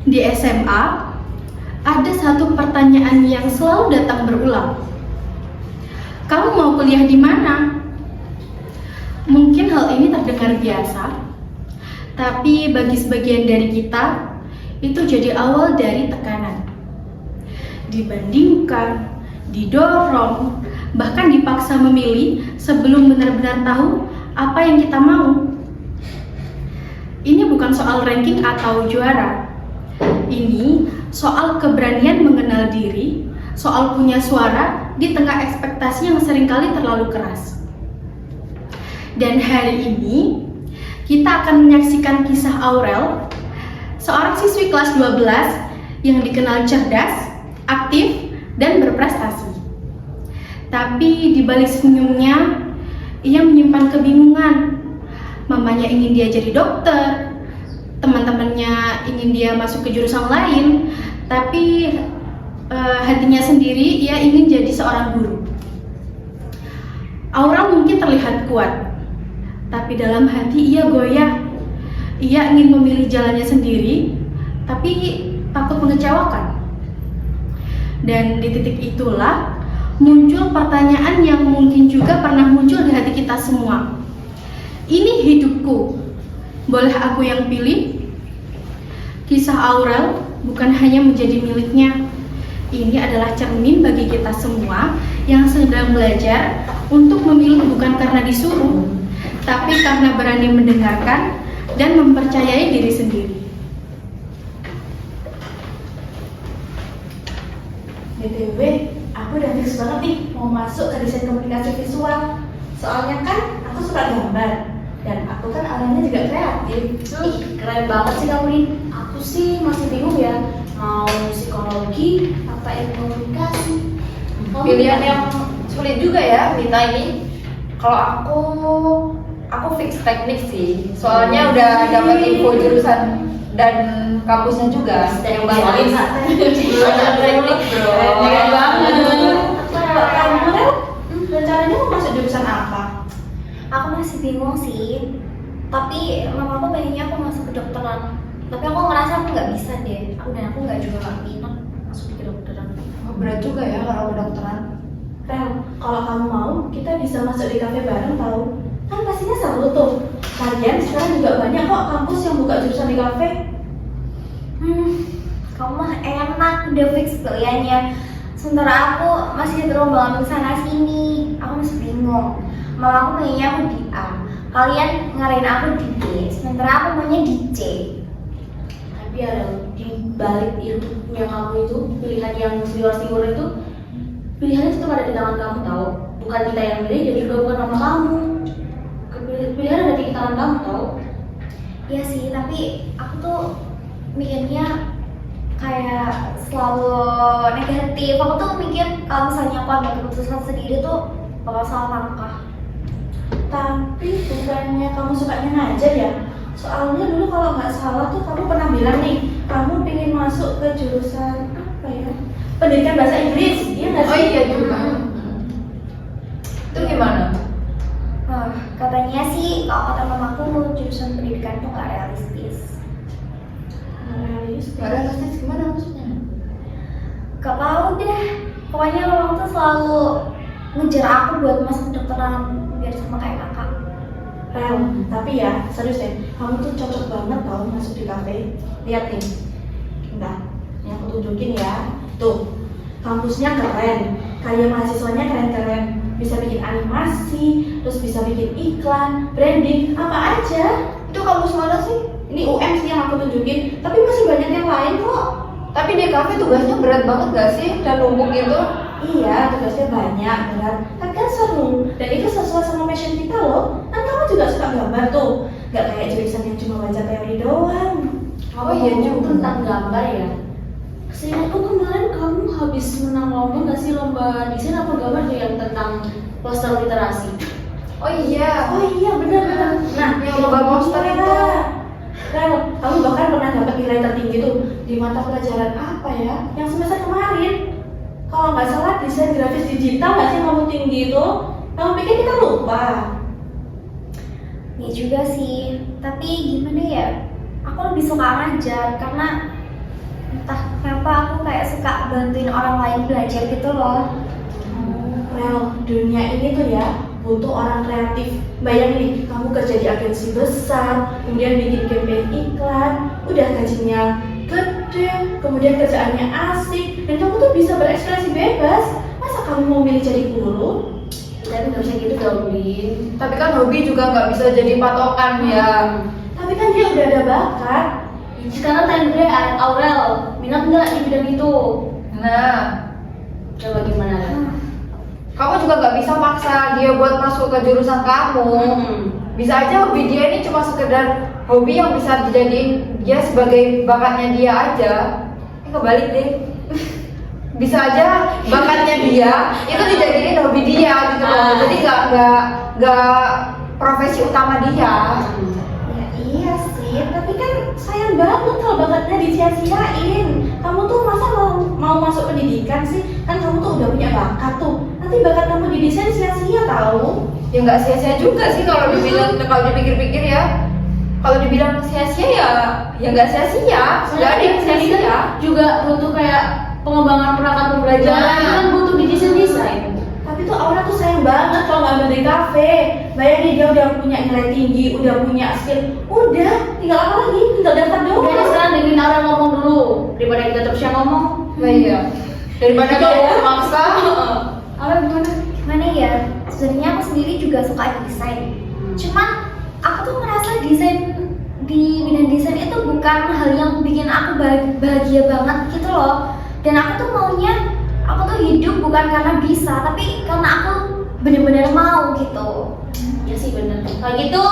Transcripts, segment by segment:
Di SMA, ada satu pertanyaan yang selalu datang berulang. Kamu mau kuliah di mana? Mungkin hal ini terdengar biasa, tapi bagi sebagian dari kita, itu jadi awal dari tekanan. Dibandingkan, didorong, bahkan dipaksa memilih sebelum benar-benar tahu apa yang kita mau. Ini bukan soal ranking atau juara. Ini soal keberanian mengenal diri, soal punya suara di tengah ekspektasi yang seringkali terlalu keras. Dan hari ini, kita akan menyaksikan kisah Aurel, seorang siswi kelas 12 yang dikenal cerdas, aktif, dan berprestasi. Tapi di balik senyumnya, ia menyimpan kebingungan. Mamanya ingin dia jadi dokter, teman-temannya ingin dia masuk ke jurusan lain, tapi hatinya sendiri ia ingin jadi seorang guru. Aurel mungkin terlihat kuat, tapi dalam hati ia goyah. Ia ingin memilih jalannya sendiri, tapi takut mengecewakan. Dan di titik itulah muncul pertanyaan yang mungkin juga pernah muncul di hati kita semua. Ini hidupku, boleh aku yang pilih? Kisah Aurel bukan hanya menjadi miliknya. Ini adalah cermin bagi kita semua yang sedang belajar untuk memilih bukan karena disuruh, tapi karena berani mendengarkan dan mempercayai diri sendiri. BTW, aku udah fix banget nih mau masuk ke desain komunikasi visual. Soalnya kan aku suka gambar dan aku kan orangnya juga kreatif. Ih, keren banget sih kamu nih. Aku sih masih bingung ya, mau psikologi apa ilmu komunikasi. Pilihan yang sulit juga ya Mita ini. Kalau aku fix teknik sih. Soalnya udah dapat info jurusan dan kampusnya juga yang bagus. Teknik bro. Keren banget. Keren. Kamu kan rencananya mau masuk jurusan apa? Aku masih bingung sih. Tapi mama aku pengennya aku masuk kedokteran. Tapi aku ngerasa aku nggak bisa deh. Dan aku nggak minat masuk di kedokteran. Berat juga ya kalau kedokteran. Rel, kalau kamu mau, kita bisa masuk di kafe bareng tau. Kan pastinya seru tuh. Kalian sekarang juga banyak kok kampus yang buka jurusan di kafe. Kamu mah enak udah fix pilihannya. Sementara aku masih terombang sana sini. Aku masih bingung. Mama aku pengennya aku di A. Kalian ngarahin aku di B. Sementara aku maunya di C. Tapi ada di balik hidupnya kamu itu, pilihan yang senior itu, pilihannya tetap ada di tangan kamu tahu. Bukan kita yang milih, jadi juga bukan mama kamu. Pilihan ada di tangan kamu tahu. Iya sih, tapi aku tuh mikirnya kayak selalu negatif. Aku tuh mikir kalau misalnya aku ambil keputusan sendiri tuh bakal salah langkah. Tapi bukannya kamu sukanya ngajar ya? Soalnya dulu kalau nggak salah tuh kamu pernah bilang nih, kamu pengen masuk ke jurusan apa ya? Pendidikan bahasa Inggris, iya nggak sih? Oh iya juga. Itu gimana? Katanya sih kalau kata mamaku jurusan pendidikan tuh nggak realistis. Gak realistis gimana maksudnya? Gak tahu deh. Pokoknya orang tuh selalu ngejar aku buat masuk kedokteran biar sama kayak kakak. Rel, tapi ya serius deh, kamu tuh cocok banget tau masuk di kafe. Lihat nih, bentar, ini aku tunjukin ya. Tuh, kampusnya keren, kayak mahasiswanya keren-keren. Bisa bikin animasi, terus bisa bikin iklan, branding, apa aja. Itu kampus mana sih? Ini UM sih yang aku tunjukin, tapi masih banyak yang lain kok. Tapi di kafe tugasnya berat banget gak sih? Dan numpuk gitu. Iya, tugasnya banyak, berat. Tapi kan seru, dan itu sesuai sama passion kita loh. Kan kamu juga suka gambar tuh, gak kayak jurusan yang cuma baca teori doang. Oh iya juga tentang gambar ya. Seingatku kemarin kamu habis menang lomba nggak sih, lomba desain apa gambar tuh yang tentang poster literasi? Oh iya. Oh iya, benar-benar. Nah, yang lomba poster itu. Rel, kamu bahkan pernah dapat nilai tertinggi tuh di mata pelajaran apa ya? Yang semester kemarin. Kalau nggak salah desain grafis digital nggak sih kamu tinggi itu? Kamu pikir kita lupa? Iya juga sih, tapi gimana ya? Aku lebih suka ngajar karena Entah kenapa aku kayak suka bantuin orang lain belajar gitu loh. Rel, dunia ini tuh ya butuh orang kreatif. Bayangin nih, kamu kerja di agensi besar, kemudian bikin campaign iklan, udah gajinya gede, kemudian kerjaannya asik, dan kamu tuh bisa berekspresi bebas. Masa kamu mau milih jadi guru? Tapi nggak bisa gitu dong, Din. Tapi kan hobi juga nggak bisa jadi patokan ya. Tapi kan dia udah ada bakat. Sekarang tanya gue, Aurel, minat nggak di bidang itu? Nah, Coba gimana, Rel? kamu juga nggak bisa maksa dia buat masuk ke jurusan kamu. Bisa aja hobi dia ini cuma sekedar hobi yang bisa dijadiin dia sebagai bakatnya dia aja. Kebalik deh. Bisa aja bakatnya dia itu dijadiin hobi dia gitu loh. Jadi nggak profesi utama dia. Ya iya sih, tapi kan sayang banget kalau bakatnya disia-siain. Kamu tuh masa mau masuk pendidikan sih? Kan kamu tuh udah punya bakat tuh. Nanti bakat kamu di desain sia-sia tahu. Ya nggak sia-sia juga sih kalau dibilang, kalau dipikir-pikir ya. Kalau dibilang sia-sia ya nggak sia-sia. Nggak ada yang sia-sia. Juga butuh kayak pengembangan perangkat pembelajaran, Nah. kan butuh di desain. Tapi tuh Aura tuh sayang banget kalau ngambil di kafe. Bayangin dia udah punya nilai tinggi, udah punya skill. Udah, tinggal apa lagi? Tinggal daftar Udah doang. sekarang dengerin orang ngomong dulu daripada kita terus yang ngomong. Nah, iya. Daripada kamu memaksa. Aurel gimana? Gimana ya? Sebenarnya aku sendiri juga suka desain. Cuman aku tuh merasa desain di bidang desain itu bukan hal yang bikin aku bahagia banget gitu loh. Dan aku tuh maunya, aku tuh hidup bukan karena bisa, tapi karena aku bener-bener mau gitu. Ya sih bener. Kalau gitu,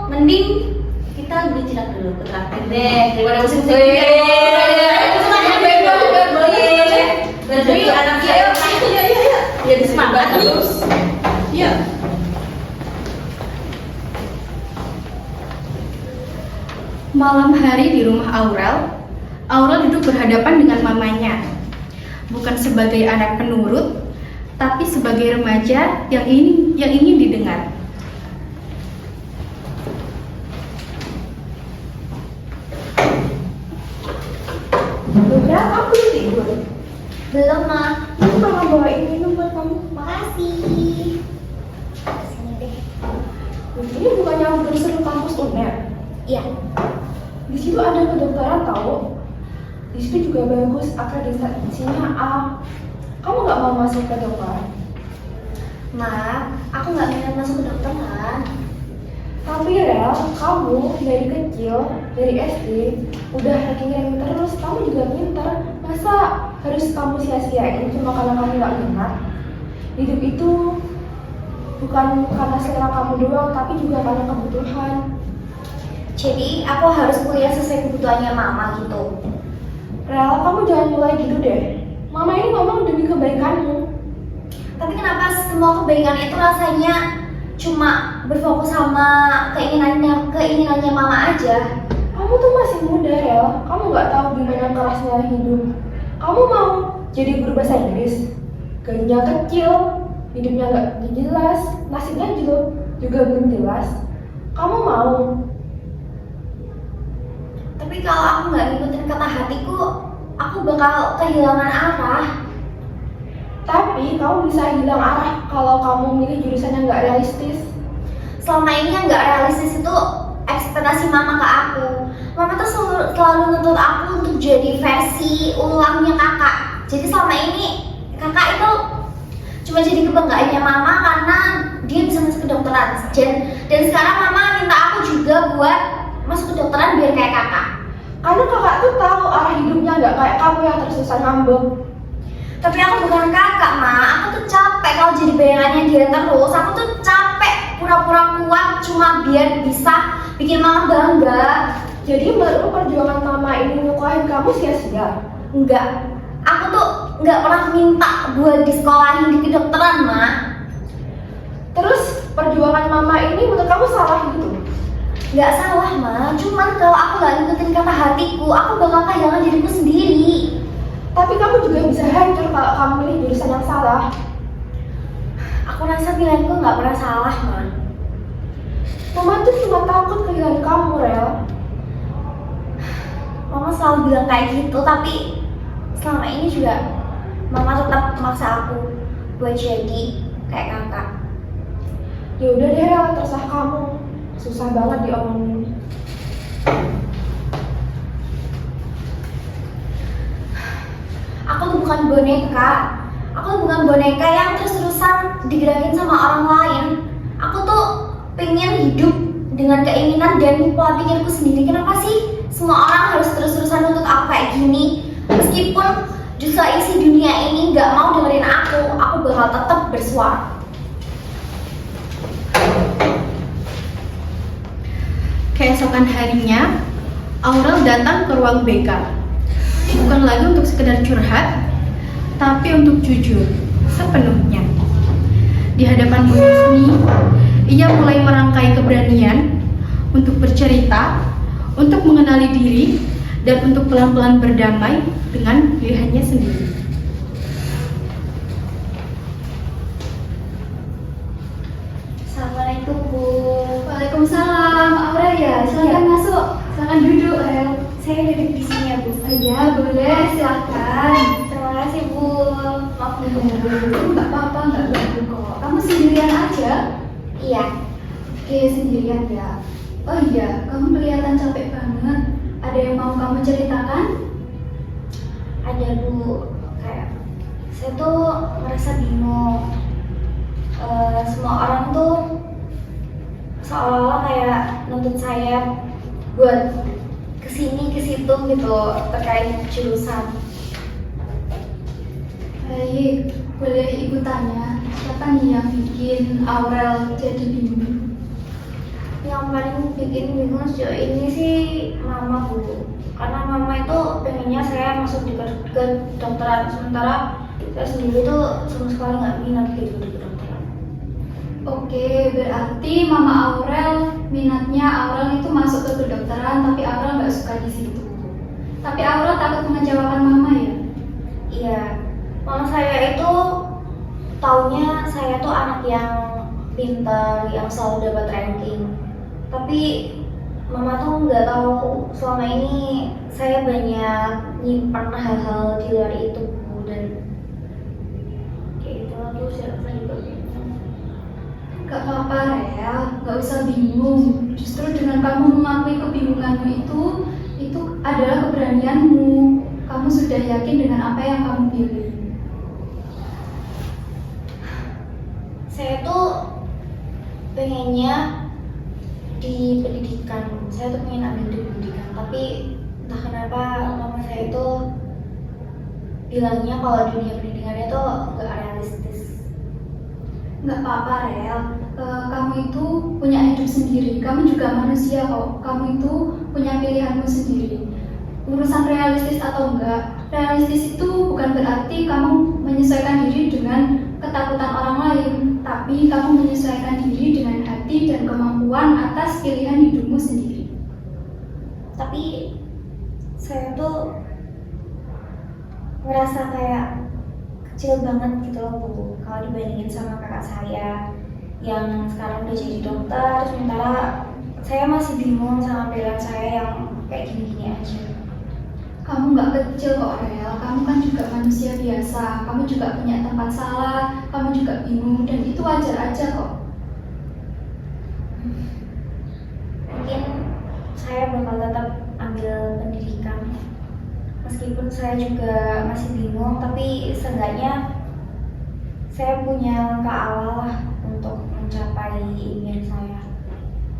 mending kita beli cilak dulu ke traktir deh daripada musim-musim Jadi anak saya jadi semangat terus. Iya. Malam hari di rumah Aurel, Aurel duduk berhadapan dengan mamanya. Bukan sebagai anak penurut, tapi sebagai remaja yang ingin didengar. Udah, kamu belum tidur. Belum mah. Ini mama bawain minum buat kamu. Makasih. Sini deh. Ini bukannya brosur kampus UNER. Iya. Di situ ada kedokteran tahu. Di situ juga bagus, akreditasinya A. Kamu nggak mau masuk ke dokteran? Ma, aku nggak minat masuk ke kedokteran. Tapi Rel, kamu dari kecil, dari SD, udah ranking terus, kamu juga pintar. Masa harus kamu sia-siain cuma karena kamu nggak minat? Hidup itu bukan karena selera kamu doang, tapi juga karena kebutuhan. Jadi aku harus kuliah sesuai kebutuhannya mama gitu. Rel, kamu jangan mulai gitu deh. Mama ini ngomong demi kebaikanmu. Tapi kenapa semua kebaikan itu rasanya cuma berfokus sama keinginannya mama aja? Kamu tuh masih muda, Rel. Kamu nggak tahu gimana kerasnya hidup. Kamu mau jadi guru bahasa Inggris? Gajinya kecil, hidupnya nggak jelas, nasibnya juga belum jelas. Kamu mau? Tapi kalau aku nggak ngikutin kata hatiku, aku bakal kehilangan arah. Tapi kamu bisa hilang arah kalau kamu milih jurusan yang nggak realistis. Selama ini yang nggak realistis itu ekspektasi mama ke aku. Mama tuh selalu nuntut aku untuk jadi versi ulangnya kakak. Jadi selama ini kakak itu cuma jadi kebanggaannya mama karena dia bisa masuk kedokteran. Dan sekarang mama minta aku juga buat masuk kedokteran biar kayak kakak. Karena kakak tuh tahu arah hidupnya nggak kayak kamu yang terus-terusan ngambek. Tapi aku bukan kakak, Ma. Aku tuh capek kalau jadi bayangannya dia terus. Aku tuh capek pura-pura kuat cuma biar bisa bikin mama bangga. Jadi menurut perjuangan mama ini nyukain kamu sia-sia? Enggak. Aku tuh nggak pernah minta buat disekolahin di kedokteran, Ma. Terus perjuangan mama ini menurut kamu salah gitu? Nggak salah, Ma. Cuman kalau aku nggak ngikutin kata hatiku, aku bakal kehilangan diriku sendiri. Tapi kamu juga bisa hancur kalau kamu milih jurusan yang salah. Aku rasa pilihanku nggak pernah salah, Ma. Mama tuh cuma takut kehilangan kamu, Rel. Mama selalu bilang kayak gitu, tapi selama ini juga Mama tetap memaksa aku buat jadi kayak kakak. Ya udah deh Rel, terserah kamu. Susah banget diomongin. Aku tuh bukan boneka. Aku tuh bukan boneka yang terus-terusan digerakin sama orang lain. Aku tuh pengen hidup dengan keinginan dan pola pikirku sendiri. Kenapa sih semua orang harus terus-terusan nuntut aku kayak gini? Meskipun justru isi dunia ini nggak mau dengerin aku bakal tetap bersuara. Keesokan harinya, Aurel datang ke ruang BK. Bukan lagi untuk sekedar curhat, tapi untuk jujur sepenuhnya. Di hadapan Bu Yusni, ia mulai merangkai keberanian untuk bercerita, untuk mengenali diri, dan untuk pelan-pelan berdamai dengan pilihannya sendiri. Assalamualaikum Bu. Waalaikumsalam, Aurel ya. Silakan masuk. Silakan duduk, Aurel. Saya duduk di sini ya Bu. Oh iya, boleh. Silakan. Terima kasih Bu. Maaf Bu. Nggak apa-apa, nggak ganggu kok. Kamu sendirian aja? Iya. Oke, sendirian ya. Oh iya, kamu kelihatan capek banget. Ada yang mau kamu ceritakan? Ada Bu. Kayak saya tuh merasa bingung. Semua orang tuh seolah-olah kayak nuntut saya buat kesini kesitu gitu terkait jurusan. Baik, boleh Ibu tanya, siapa nih yang bikin Aurel jadi bingung? Yang paling bikin bingung sejauh ini sih Mama Bu. Karena Mama itu pengennya saya masuk di kedokteran, sementara saya sendiri tuh sama sekali nggak minat gitu di kedokteran. Oke, berarti Mama Aurel minatnya Aurel itu masuk ke kedokteran, tapi Aurel nggak suka di situ. Tapi Aurel takut mengecewakan Mama ya? Iya, Mama saya itu taunya saya tuh anak yang pintar, yang selalu dapat ranking. Tapi Mama tuh nggak tahu selama ini saya banyak nyimpan hal-hal di luar itu Bu. Dan kayak gitu tuh saya juga bingung. Gak apa-apa Rel, gak usah bingung. Justru dengan kamu mengakui kebingunganmu itu adalah keberanianmu. Kamu sudah yakin dengan apa yang kamu pilih. Saya tuh pengennya di pendidikan. Saya tuh pengen ambil di pendidikan, tapi entah kenapa mama saya itu bilangnya kalau dunia pendidikannya tuh gak realistis. Gak apa-apa Rel, kamu itu punya hidup sendiri. Kamu juga manusia kok. Kamu itu punya pilihanmu sendiri. Urusan realistis atau enggak, realistis itu bukan berarti kamu menyesuaikan diri dengan ketakutan orang lain, tapi kamu menyesuaikan diri dengan hati dan kemampuan atas pilihan hidupmu sendiri. Tapi saya tuh ngerasa kayak kecil banget gitu loh Bu, kalau dibandingin sama kakak saya yang sekarang udah jadi dokter, sementara saya masih bingung sama pilihan saya yang kayak gini-gini aja. Kamu nggak kecil kok Rel, kamu kan juga manusia biasa. Kamu juga punya tempat salah, kamu juga bingung, dan itu wajar aja kok. Mungkin saya bakal tetap ambil pendidikan. Meskipun saya juga masih bingung, tapi seenggaknya saya punya langkah awal lah untuk mencapai impian saya.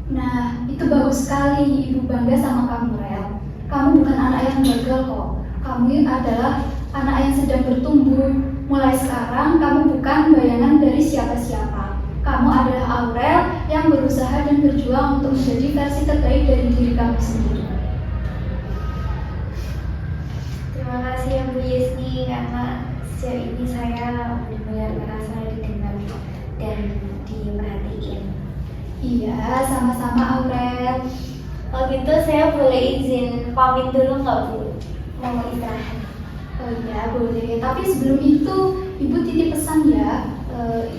Nah, itu bagus sekali. Ibu bangga sama kamu Rel. Kamu bukan anak yang gagal kok. Kamu adalah anak yang sedang bertumbuh. Mulai sekarang kamu bukan bayangan dari siapa-siapa. Kamu adalah Aurel yang berusaha dan berjuang untuk menjadi versi terbaik dari diri kamu sendiri. Terima kasih ya Bu Yusni, karena sejauh ini saya benar-benar merasa didengar dan diperhatiin. Iya, sama-sama Aurel. Kalau gitu saya boleh izin pamit dulu nggak Bu? Mau istirahat. Oh iya, boleh. Tapi sebelum itu, Ibu titip pesan ya.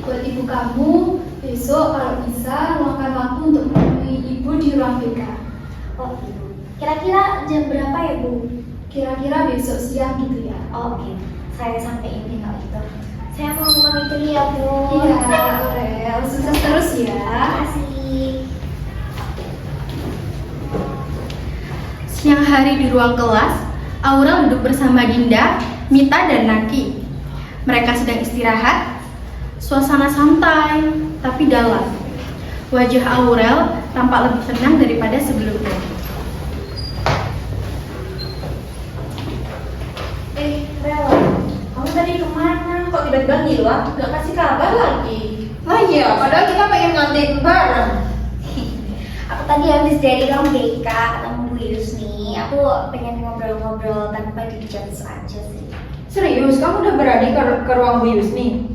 Buat ibu kamu, besok kalau bisa luangkan waktu untuk menemui Ibu di ruang BK. Oh Ibu. Kira-kira jam berapa ya Bu? Kira-kira besok siang gitu ya. Oh, oke, saya sampai ini kalau gitu. Saya mau pamit dulu ya Bu. Iya, Aurel, sukses terus ya. Terima kasih. Siang hari di ruang kelas, Aurel duduk bersama Dinda, Mita, dan Naki. Mereka sedang istirahat. Suasana santai, tapi dalam. Wajah Aurel tampak lebih tenang daripada sebelumnya. Rel, kamu tadi kemana? Kok tiba-tiba ngilang? Gak kasih kabar lagi. Oh iya, padahal kita pengen ngantin bareng. Aku tadi habis dari ruang BK ketemu Bu Yusni. Aku pengen ngobrol-ngobrol tanpa dijudge aja sih. Serius, kamu udah berani ke ruang Bu Yusni?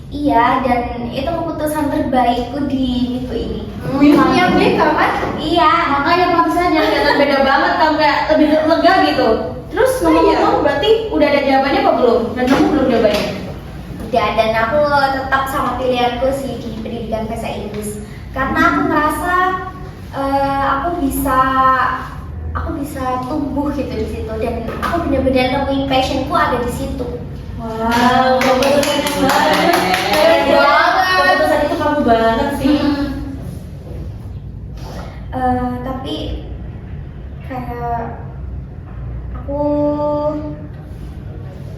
Iya, dan itu keputusan terbaikku di minggu ini. Bu Yusni yang BK kan? Iya. Makanya pantesannya kelihatan beda banget, sampai lebih lega gitu. Terus ngomong-ngomong berarti udah ada jawabannya apa belum? Dan kamu belum jawabannya? Udah, dan aku tetap sama pilihanku sih di pendidikan bahasa Inggris. Karena aku ngerasa aku bisa tumbuh gitu di situ, dan aku benar-benar nemuin passionku ada di situ. Wow, keputusan yang banget. Keren banget. Keputusan itu kamu banget sih. Tapi kayak aku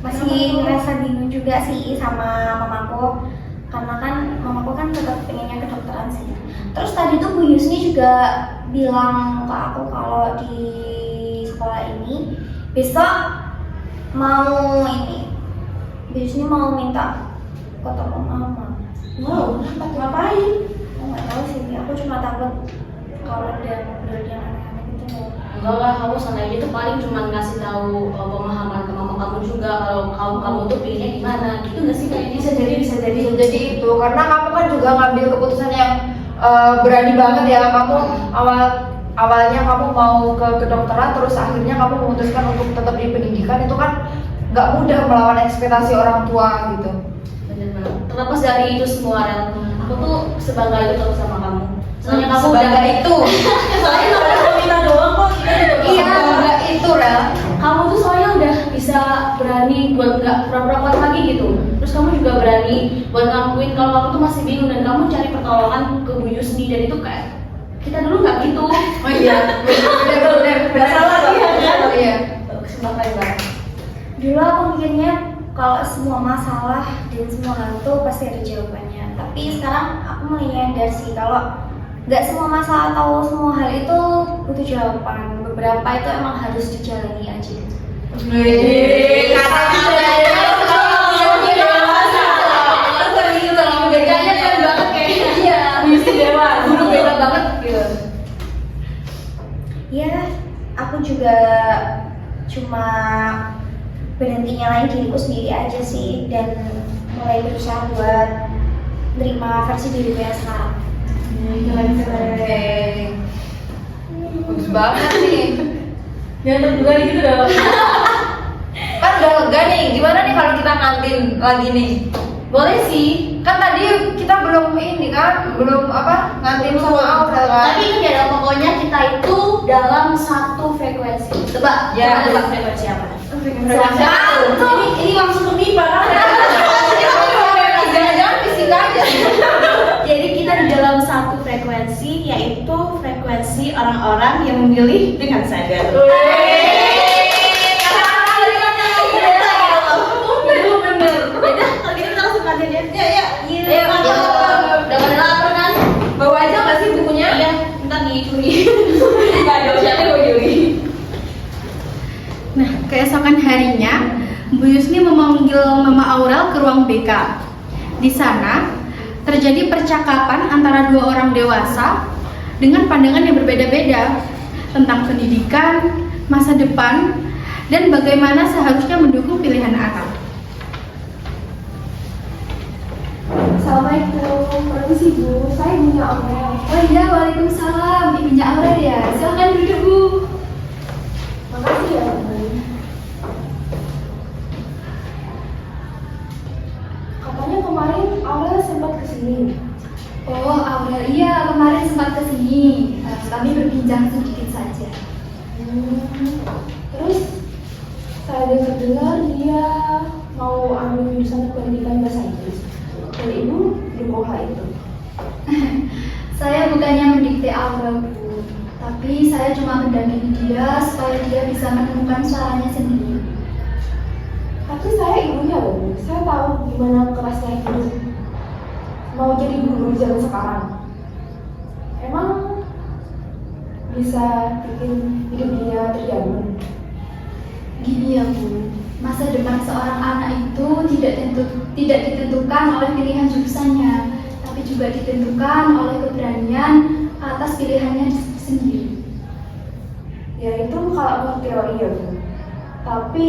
masih ngerasa bingung juga sih sama mamaku, karena kan mamaku kan tetap pengennya kedokteran sih. Terus tadi tuh Bu Yusni juga bilang ke aku kalau di sekolah ini besok mau Bu Yusni mau minta ketemu mama. Wow, ngapain? Aku nggak tahu sih, aku cuma takut kalau ada ngobrol yang aneh-aneh gitu loh. Enggak lah, kamu sana aja tuh paling cuma ngasih tahu pemahaman ke mama kamu juga kalau kamu tuh pilihnya gimana, gitu nggak sih kayaknya? Bisa jadi. Jadi itu karena kamu kan juga ngambil keputusan yang berani banget ya. Kamu awalnya kamu mau ke kedokteran, terus akhirnya kamu memutuskan untuk tetap di pendidikan. Itu kan nggak mudah melawan ekspektasi orang tua gitu. Bener banget. Terlepas dari itu semua, Rel, aku tuh sebangga itu tau sama kamu. Soalnya kamu Sebangga udah itu. soalnya kamu minta doang kok. Iya, sebangga itu Rel. Kamu tuh soalnya udah bisa berani buat nggak pura-pura kuat lagi gitu. Terus kamu juga berani buat ngakuin kalau kamu tuh masih bingung, dan kamu cari pertolongan ke Bu Yusni, dan itu kayak kita dulu nggak gitu. Oh iya, benar. Nggak salah sih, ya kan? Iya. Sebangga banget. Dulu aku mikirnya kalau semua masalah dan semua hal itu pasti ada jawabannya. Tapi sekarang aku mulai nyadar sih kalau nggak semua masalah atau semua hal itu butuh jawaban. Beberapa itu emang harus dijalani aja. Bedanya kan banget kayaknya. Iya. Mesti dewa. Dulu beda banget gitu. Ya, aku juga cuma berhenti nyalain diriku sendiri aja sih, dan mulai berusaha buat nerima versi diriku yang sekarang. Oke. Bagus banget nih. Jangan terbuka gitu dong. Kan udah lega nih. Gimana nih kalau kita ngantin lagi nih? Boleh sih. Kan tadi kita belum ngantin sama Aurel kan? Tapi ini ada pokoknya kita itu dalam satu frekuensi. Tebak, Ya. tebak frekuensi apa? Frekuensi apa? Ini langsung ke MIPA kan? Jangan-jangan fisika aja. Jadi kita di dalam satu frekuensi, yaitu frekuensi orang-orang yang memilih dengan sadar. Bener. Beda, kalau gitu kita langsung kantin ya. Iya. Iya. Udah pada lapar kan? Bawa aja nggak sih bukunya? Iya, ntar dicuri. Nggak ada usaha gue curi. Nah, keesokan harinya, Bu Yusni memanggil Mama Aurel ke ruang BK. Di sana, terjadi percakapan antara dua orang dewasa dengan pandangan yang berbeda-beda tentang pendidikan, masa depan, dan bagaimana seharusnya mendukung pilihan anak. Assalamualaikum, permisi Bu, saya ibunya Aurel. Oh iya, waalaikumsalam, ibunya Aurel ya. Silakan duduk Bu. Makasih ya, Bu. Katanya kemarin Aurel sempat kesini. Oh Aurel, iya kemarin sempat kesini. Kami berbincang sedikit saja. Terus saya dengar dia mau ambil jurusan pendidikan bahasa Inggris. Dan ibu dukung hal itu. Saya bukannya mendikte Aura, Bu, tapi saya cuma mendampingi dia supaya dia bisa menemukan suaranya sendiri. Tapi saya ibunya loh, saya tahu gimana kerasnya hidup. Mau jadi guru zaman sekarang, emang bisa bikin hidup dia terjamin. Gini ya Bu, masa depan seorang anak itu tidak ditentukan oleh pilihan jurusannya, tapi juga ditentukan oleh keberanian atas pilihannya sendiri. Ya itu kalau menurut teori ya Bu. Tapi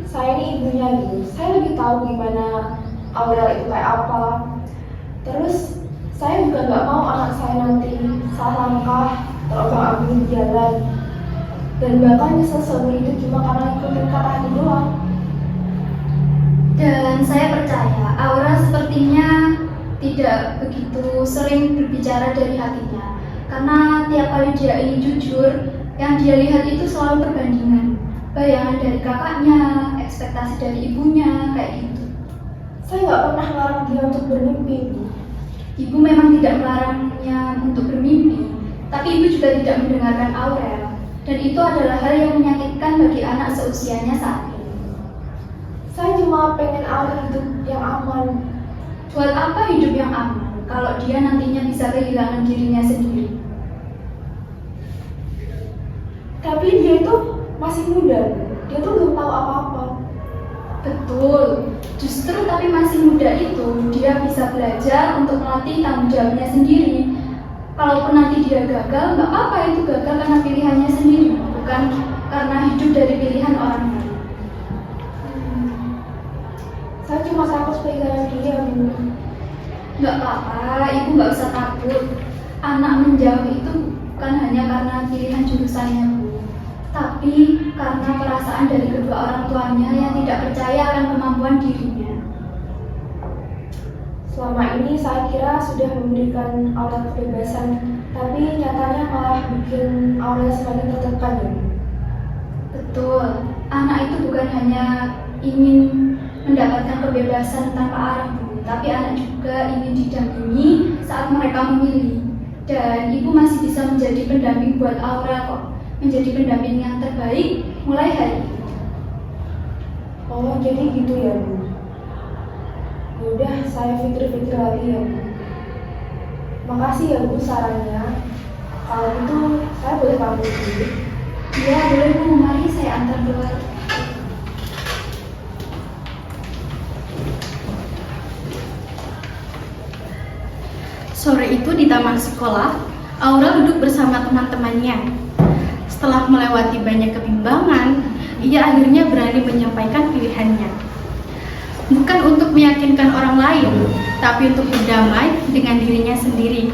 saya ini ibunya gitu, saya lebih tahu gimana Aurel itu kayak apa. Terus saya juga nggak mau anak saya nanti salah langkah, terombang-ambing jalan, dan bahkan nyesel seumur itu cuma karena ikutin kata hati doang. Dan saya percaya Aura sepertinya tidak begitu sering berbicara dari hatinya, karena tiap kali dia ingin jujur, yang dia lihat itu selalu perbandingan, bayangan dari kakaknya, ekspektasi dari ibunya, kayak gitu. Saya nggak pernah melarang dia untuk bermimpi, Bu. Ibu memang tidak melarangnya untuk bermimpi, tapi ibu juga tidak mendengarkan Aurel, dan itu adalah hal yang menyakitkan bagi anak seusianya saat ini. Saya cuma pengen Aurel hidup yang aman. Buat apa hidup yang aman kalau dia nantinya bisa kehilangan dirinya sendiri? Tapi dia itu masih muda, Bu. Dia tuh belum tahu apa-apa. Betul, justru tapi masih muda itu dia bisa belajar untuk melatih tanggung jawabnya sendiri. Kalaupun nanti dia gagal, nggak apa-apa, itu gagal karena pilihannya sendiri, bukan karena hidup dari pilihan orang lain. Saya cuma takut kehilangan dia, Bu. Nggak apa-apa, ibu nggak usah takut. Anak menjauh itu bukan hanya karena pilihan jurusannya, Bu, tapi karena perasaan dari kedua orang tuanya yang tidak percaya akan kemampuan dirinya. Selama ini saya kira sudah memberikan Aurel kebebasan, tapi nyatanya malah bikin Aurel semakin tertekan, ya. Betul, anak itu bukan hanya ingin mendapatkan kebebasan tanpa arah, Bu, tapi anak juga ingin didampingi saat mereka memilih. Dan ibu masih bisa menjadi pendamping buat Aurel kok, menjadi pendamping yang terbaik mulai hari ini. Oh, jadi gitu ya, Bu. Udah, saya pikir-pikir lagi ya, Bu. Makasih ya, Bu, sarannya. Kalau gitu, saya boleh pamit dulu. Iya, boleh Bu, mari saya antar keluar. Sore itu di taman sekolah, Aurel duduk bersama teman-temannya. Setelah melewati banyak kebimbangan, ia akhirnya berani menyampaikan pilihannya. Bukan untuk meyakinkan orang lain, tapi untuk berdamai dengan dirinya sendiri.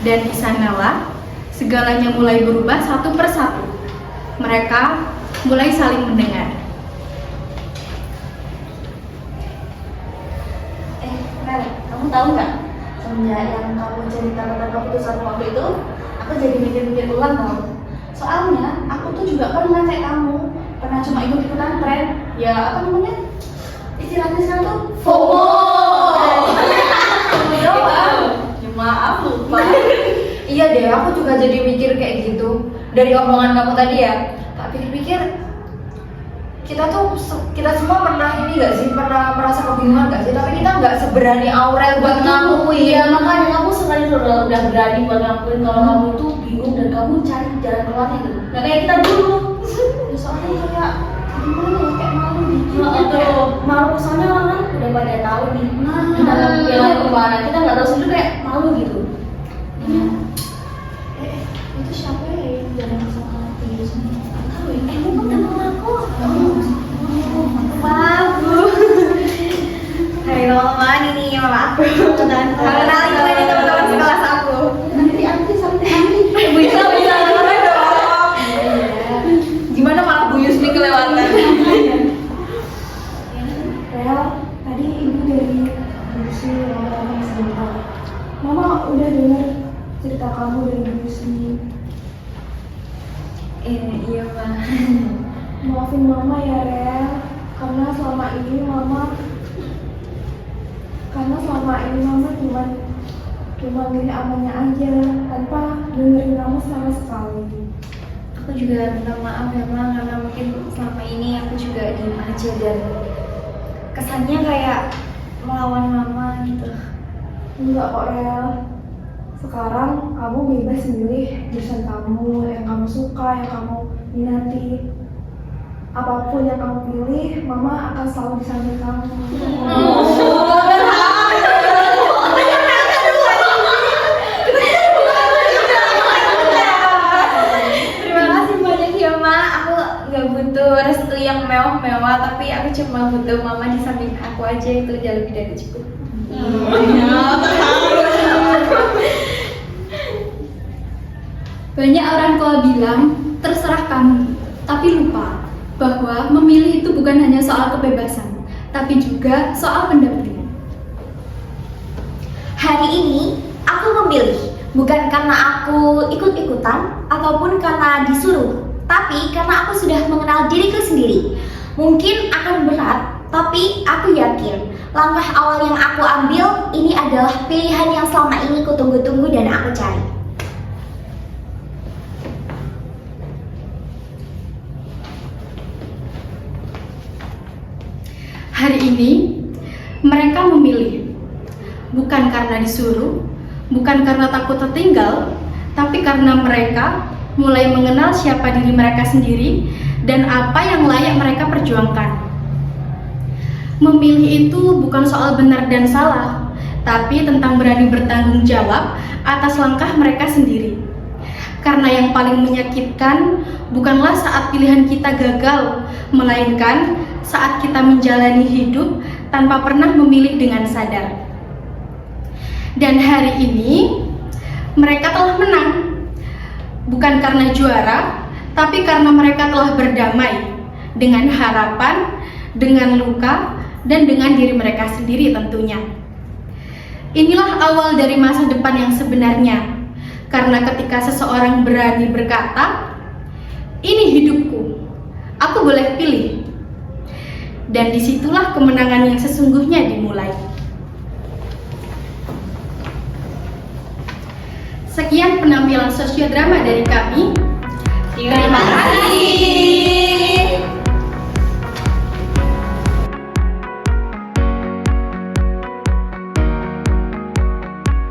Dan di sanalah segalanya mulai berubah satu persatu. Mereka mulai saling mendengar. Mel, kamu tahu nggak? Semenjak yang kamu cerita tentang keputusan waktu itu, aku jadi mikir-mikir ulang tau. Soalnya aku tuh juga pernah kayak kamu, pernah cuma ikut-ikutan tren. Ya apa namanya? Istilahnya sekarang tuh FOMO. Ya maaf lupa. Iya deh, aku juga jadi mikir kayak gitu dari omongan kamu tadi ya. Tak pikir-pikir kita semua pernah ini gak sih, pernah merasa kebingungan gak sih, tapi kita nggak seberani Aurel buat ngakuin. Iya, makanya kamu sekarang udah berani buat ngakuin kalau kamu itu bingung dan kamu cari jalan keluarnya gitu. Nah kayak kita dulu. Ya, soalnya kayak gimana ya, kayak malu gitu. Tuh, malu soalnya orang udah pada tahu nih. Kita jalan kemana, kita nggak tahu sendiri kayak malu gitu. Itu siapa ya yang jalan sama dia sendiri? Tahu ya? Bukan teman aku. Bagus. Hai mama, ini mama aku. Kenalin ini teman-teman sekelas aku. Nanti Bu Yusra bisa ngomong dong. Gimana malah Bu Yusni kelewatan? Rel, tadi ibu dari Yusni orang-orang sebentar. Mama udah dengar cerita kamu dari Bu Yusni. Iya, Ma. Maafin mama ya, Rel. Karena selama ini mama cuma milih amannya aja tanpa dengerin kamu sama sekali. Aku juga minta maaf ya, Ma, karena mungkin selama ini aku juga diem aja dan kesannya kayak melawan Mama gitu. Enggak kok, Rel. Sekarang kamu bebas milih jurusan kamu yang kamu suka, yang kamu minati. Apapun yang kamu pilih, Mama akan selalu di samping kamu. Terima kasih banyak ya, Ma. Aku nggak butuh restu yang mewah-mewah, tapi aku cuma butuh Mama di samping aku aja, itu udah lebih dari cukup. Banyak orang tua bilang, terserah kamu, tapi lupa bahwa memilih itu bukan hanya soal kebebasan, tapi juga soal pendamping. Hari ini aku memilih, bukan karena aku ikut-ikutan ataupun karena disuruh, tapi karena aku sudah mengenal diriku sendiri. Mungkin akan berat, tapi aku yakin langkah awal yang aku ambil ini adalah pilihan yang selama ini kutunggu-tunggu dan aku cari. Hari ini mereka memilih, bukan karena disuruh, bukan karena takut tertinggal, tapi karena mereka mulai mengenal siapa diri mereka sendiri dan apa yang layak mereka perjuangkan. Memilih itu bukan soal benar dan salah, tapi tentang berani bertanggung jawab atas langkah mereka sendiri. Karena yang paling menyakitkan bukanlah saat pilihan kita gagal, melainkan saat kita menjalani hidup tanpa pernah memilih dengan sadar. Dan hari ini mereka telah menang, bukan karena juara, tapi karena mereka telah berdamai dengan harapan, dengan luka, dan dengan diri mereka sendiri tentunya. Inilah awal dari masa depan yang sebenarnya, karena ketika seseorang berani berkata, "Ini hidupku, aku boleh pilih." Dan disitulah kemenangan yang sesungguhnya dimulai. Sekian penampilan sosiodrama dari kami. Terima kasih.